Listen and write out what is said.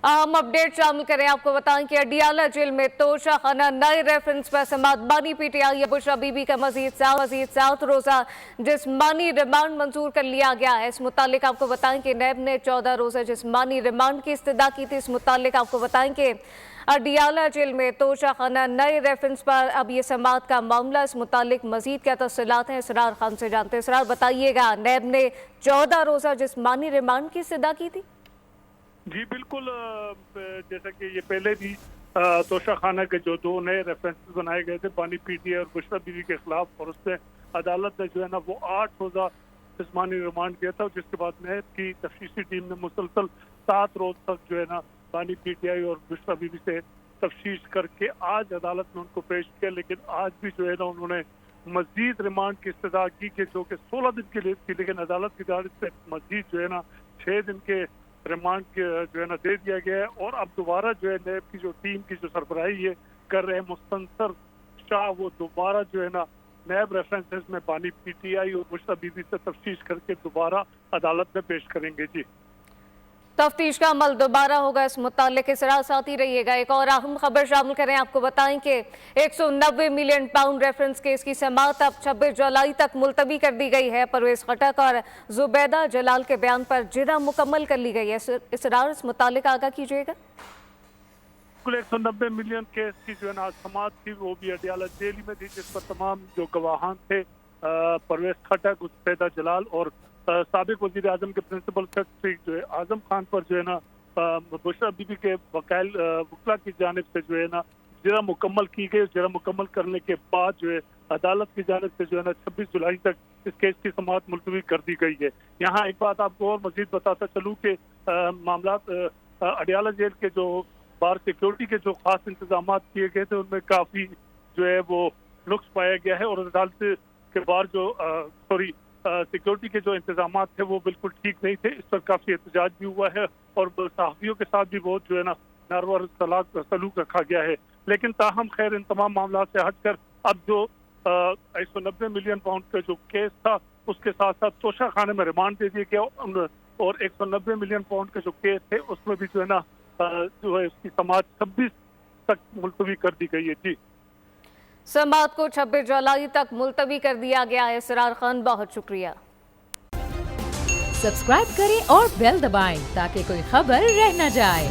अहम अपडेट शामिल करें। आपको बताएं कि अडियाला जेल में तोशा खाना नए रेफरेंस पर समात बानी पीटीआई बुशरा बीबी का मजीद 7 रोजा जिस्मानी रिमांड मंजूर कर लिया गया है। इस मुतालिक आपको बताएं कि नैब ने 14 रोजा जिस्मानी रिमांड की इस्तदा की थी। इस मुतालिक आपको बताएं कि अडियाला जेल में तोशा खाना नए रेफरेंस पर अब ये समात का मामला। इस मुतालिक मजीद क्या तफसीलात हैं इसरार खान से जानते हैं। इसरार बताइएगा, नैब ने 14 रोजा जिस्मानी रिमांड की इस्तदा की थी। जी बिल्कुल, जैसा कि ये पहले भी तोशा खाना के जो 2 नए रेफरेंसेस बनाए गए थे बानी पीटीआई और बुशरा बीवी के खिलाफ, और उससे अदालत ने जो है ना वो 8 रोजा जिस्मानी रिमांड किया था, जिसके बाद नैब की तफ्तीशी टीम ने मुसलसल 7 रोज तक जो है ना बानी पीटीआई और बुशरा बीवी से तफ्तीश करके आज अदालत में उनको पेश किया। लेकिन आज भी जो है ना उन्होंने मजीद रिमांड की इस्तदा की कि जो कि 16 दिन के लिए थी, लेकिन अदालत की जानिब से मजीद जो है ना 6 दिन के रिमांड जो है ना दे दिया गया है। और अब दोबारा जो है नैब की जो टीम की जो सरबराही है कर रहे हैं मुस्तनसर शाह, वो दोबारा जो है ना नैब रेफरेंसेस में बानी पीटीआई और बुशरा बीबी से तफ्तीश करके दोबारा अदालत में पेश करेंगे। जी, तफ्तीश का अमल दोबारा होगा। इस मुतालिक इसरार साथ ही रहिएगा। एक और अहम खबर शामिल करें। आपको बताएं कि 190 मिलियन पाउंड रेफरेंस केस की समाअत अब 26 जुलाई तक मुलतवी कर दी गई है। परवेज खटक और जुबैदा जलाल के बयान पर जिरा मुकम्मल कर ली गई है। इसरार इस मुतालिक आगाह कीजिएगा। कुल 190 मिलियन केस की जो है ना समाअत थी, वो भी अडियाला जेल में थी, जिस पर तमाम जो गवाहान थे परवेज खटक, जुबैदा जलाल और साबिक वजीर आजम के प्रिंसिपल सेक्रेटरी जो है आजम खान पर जो है ना बुशरा बीबी के वकला की जानिब से जो है ना जिरा मुकम्मल की गई। जिरा मुकम्मल करने के बाद जो है अदालत की जानिब से जो है ना 26 जुलाई तक इस केस की समाअत मुलतवी कर दी गई है। यहाँ एक बात आपको और मजीद बताता चलूँ कि मामला अडियाला जेल के जो बाहर सिक्योरिटी के जो खास इंतजाम किए गए थे, उनमें काफ़ी जो है वो नुक्स पाया गया है। और अदालत के बाहर जो सिक्योरिटी के जो इंतजाम थे वो बिल्कुल ठीक नहीं थे। इस पर काफ़ी एहतजाज भी हुआ है और सहाफ़ियों के साथ भी बहुत जो है ना नरवर सलूक रखा गया है। लेकिन ताहम खैर इन तमाम मामला से हटकर अब जो 190 मिलियन पाउंड का जो केस था, उसके साथ साथ तोशा खाने में रिमांड दे दिया गया और 190 मिलियन पाउंड के जो केस थे उसमें भी जो है ना जो है उसकी समाअत 26 तक मुलतवी कर दी गई है। जी, समाअत को 26 जुलाई तक मुलतवी कर दिया गया है। इसरार खान, बहुत शुक्रिया। सब्सक्राइब करें और बेल दबाएं ताकि कोई खबर रह न जाए।